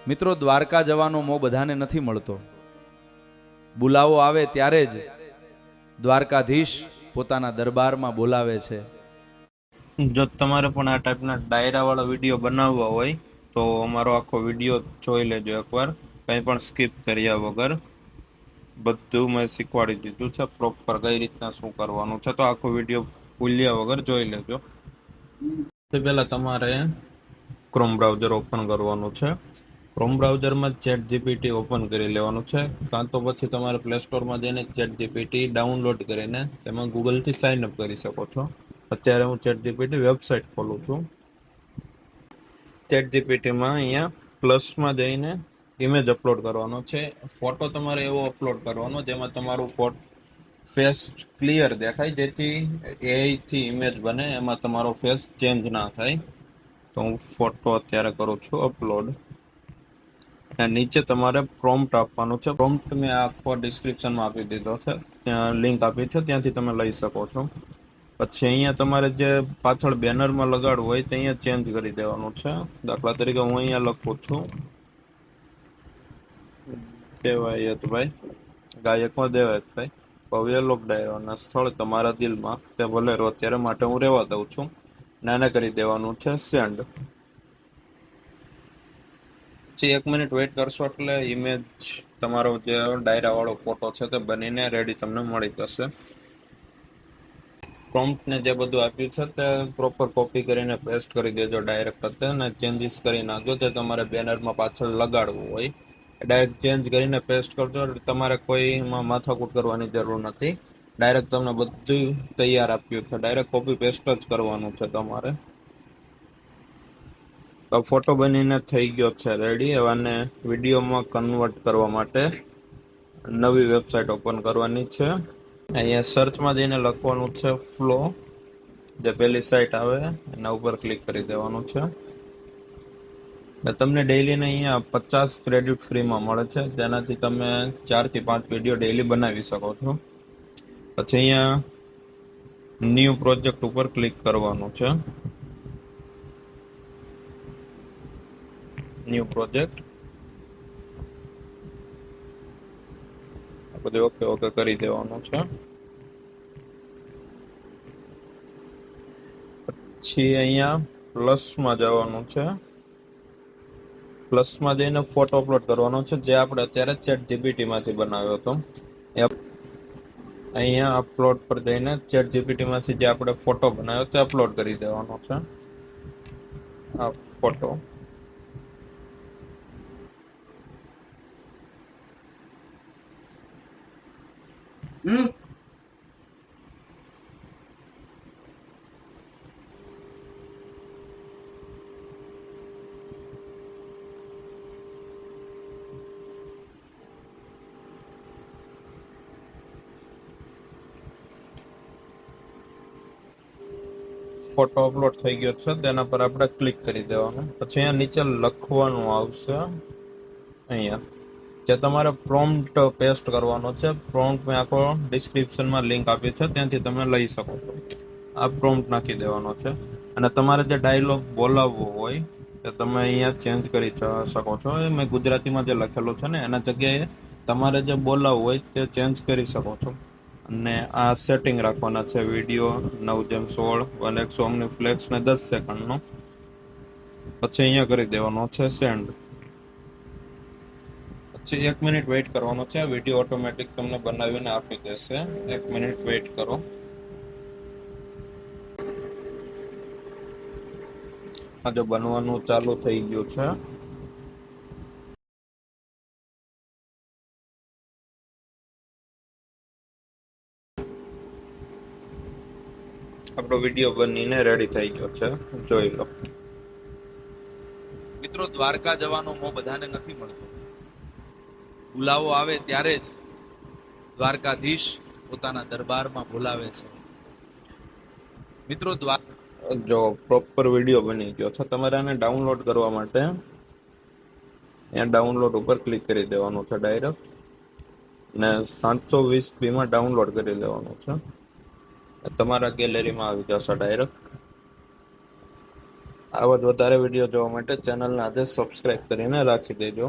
મિત્રો, દ્વારકા જવાનો મોહ બધાને નથી મળતો. બોલાવો આવે ત્યારે જ દ્વારકાધીશ પોતાના દરબારમાં બોલાવે છે. જો તમારે પણ આ ટાઈપના ડાયરા વાળા વિડીયો બનાવવા હોય તો અમારો આખો વિડીયો જોઈ લેજો એકવાર, કંઈ પણ સ્કીપ કર્યા વગર. બધું મેં શીખવાડી દીધું છે પ્રોપર કઈ રીતના શું કરવાનું છે, તો આખો વિડીયો ભૂલ્યા વગર જોઈ લેજો. તે પહેલા તમારે ક્રોમ બ્રાઉઝર ઓપન કરવાનું છે. ક્રોમ બ્રાઉઝરમાં ચેટ જીપીટી ઓપન કરી લેવાનું છે, કાં તો પછી તમારે પ્લે સ્ટોરમાં જઈને ચેટ જીપીટી ડાઉનલોડ કરીને તેમાં ગૂગલથી સાઇન અપ કરી શકો છો. અત્યારે હું ચેટ જીપીટી વેબસાઇટ ખોલું છું. ચેટ જીપીટીમાં અહીંયા પ્લસમાં જઈને ઇમેજ અપલોડ કરવાનો છે. ફોટો તમારે એવો અપલોડ કરવાનો જેમાં તમારું ફેસ ક્લિયર દેખાય, જેથી એઆઈથી ઇમેજ બને, એમાં તમારો ફેસ ચેન્જ ના થાય. તો હું ફોટો અત્યારે કરું છું અપલોડ. અને નીચે તમારે પ્રોમ્પ્ટ આપવાનું છે. પ્રોમ્પ્ટ મેં આખો ડિસ્ક્રિપ્શનમાં આપી દીધો છે, ત્યાં લિંક આપી છે, ત્યાંથી તમે લઈ શકો છો. પછી અહીંયા તમારે જે પાછળ બેનરમાં લગાડવું હોય તે અહીંયા ચેન્જ કરી દેવાનું છે. દાખલા તરીકે હું અહીંયા લખું છું દેવાયતભાઈ, ગાયકમાં દેવાયતભાઈ, ભવ્ય લોક ડાયરાના સ્થળ તમારા દિલમાં, તે ભલે રહો અત્યારે માટે હું રહેવા દઉં છું. નાના કરી દેવાનું છે સેન્ડ. પછી 1 મિનિટ વેઇટ કરશો એટલે ઇમેજ, તમારો જે ડાયરા વાળો ફોટો છે તે બનીને રેડી તમને મળી જશે. પ્રોમ્પ્ટને જે બધું આપ્યું છે તે પ્રોપર કોપી કરીને પેસ્ટ કરી દેજો ડાયરેક્ટ જ, અને ચેન્જીસ કરી નાખજો. તે તમારે બેનરમાં પાછળ લગાડવું હોય ડાયરેક્ટ ચેન્જ કરીને પેસ્ટ કરજો. તમારે કોઈમાં માથાકૂટ કરવાની જરૂર નથી. ડાયરેક્ટ તમને બધું તૈયાર આપ્યું છે, ડાયરેક્ટ કોપી પેસ્ટ જ કરવાનું છે તમારે. તો ફોટો બનીને થઈ ગયો છે રેડી. અને વિડીયોમાં કન્વર્ટ કરવા માટે નવી વેબસાઇટ ઓપન કરવાની છે. અહીંયા સર્ચમાં જઈને લખવાનું છે ફ્લો, જે પહેલી સાઇટ આવે એના ઉપર ક્લિક કરી દેવાનું છે. તમને ડેઈલીને અહીંયા 50 ક્રેડિટ ફ્રીમાં મળે છે, જેનાથી તમે 4 થી 5 વિડીયો ડેઈલી બનાવી શકો છો. પછી અહીંયા ન્યૂ પ્રોજેક્ટ ઉપર ક્લિક કરવાનું છે. ન્યૂ પ્રોજેક્ટ બધું ઓકે ઓકે કરી દેવાનું છે. પછી અહીંયા પ્લસમાં જવાનું છે. પ્લસમાં જઈને ફોટો અપલોડ કરવાનો છે, જે આપણે અત્યારે ચેટ જીપીટીમાંથી બનાવ્યો હતો. અહીંયા અપલોડ પર જઈને ચેટ જીપીટીમાંથી જે આપણે ફોટો બનાવ્યો તે અપલોડ કરી દેવાનો છે. આ ફોટો ફોટો અપલોડ થઈ ગયો છે, તેના પર આપણે ક્લિક કરી દેવાનું. પછી અહીંયા નીચે લખવાનું આવશે, અહીંયા જે તમારે પ્રોમ્પ્ટ પેસ્ટ કરવાનો છે. પ્રોમ્પ્ટ મેં આખો ડિસ્ક્રિપ્શનમાં લિંક આપી છે, ત્યાંથી તમે લઈ શકો છો. આ પ્રોમ્પ્ટ નાખી દેવાનો છે. અને તમારે જે ડાયલોગ બોલાવવો હોય તે તમે અહીંયા ચેન્જ કરી શકો છો. મેં ગુજરાતીમાં જે લખેલું છે ને એના જગ્યાએ તમારે જે બોલાવવું હોય તે ચેન્જ કરી શકો છો. અને આ સેટિંગ રાખવાના છે વિડીયો 9:16 1x ઓમ્નીફ્લેક્સ ને 10 સેકન્ડનો. પછી અહીંયા કરી દેવાનો છે સેન્ડ. પછી 1 મિનિટ વેઇટ કરવાનો છે. વિડીયો ઓટોમેટિક તમને બનાવીને આપી દેશે. 1 મિનિટ વેઇટ કરો. આ જો બનવાનું ચાલુ થઈ ગયું છે. આપણો વિડીયો બનીને રેડી થઈ ગયો છે, જોઈ લો. મિત્રો, દ્વારકા જવાનો મોહ બધાને નથી મળતો. બોલાવો આવે ત્યારે જ દ્વારકાધીશ પોતાના દરબારમાં બોલાવે છે. મિત્રો, જો પ્રોપર વિડીયો બની ગયો છે. તમારે આને ડાઉનલોડ કરવા માટે અહીંયા ડાઉનલોડ ઉપર ક્લિક કરી દેવાનું છે ડાયરેક્ટ, ને 720p માં ડાઉનલોડ કરી લેવાનું છે. તમારા ગેલેરીમાં આવી જશે ડાયરેક્ટ. આવા જ વધારે વિડીયો જોવા માટે ચેનલને આજે સબસ્ક્રાઇબ કરીને રાખી દેજો.